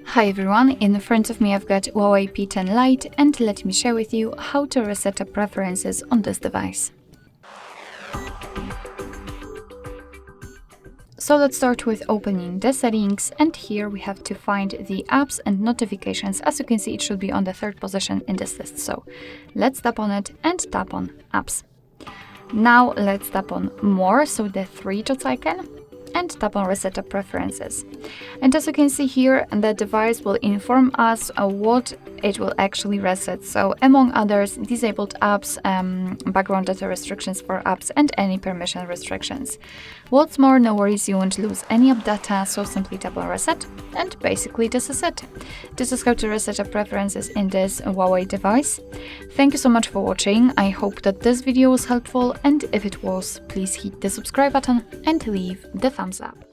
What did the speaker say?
Hi everyone, in front of me I've got HUAWEI P10 Lite and let me share with you how to reset up preferences on this device. So let's start with opening the settings, and here we have to find the apps and notifications. As you can see, it should be on the third position in this list. So let's tap on it and tap on apps. Now let's tap on more, so the three dots icon, and tap on Reset Up Preferences. And as you can see here, the device will inform us what it will actually reset. So among others, disabled apps, background data restrictions for apps, and any permission restrictions. What's more, no worries, you won't lose any app data, so simply tap on Reset, and basically this is it. This is how to reset up preferences in this HUAWEI device. Thank you so much for watching. I hope that this video was helpful, and if it was, please hit the subscribe button and leave the thumbs up.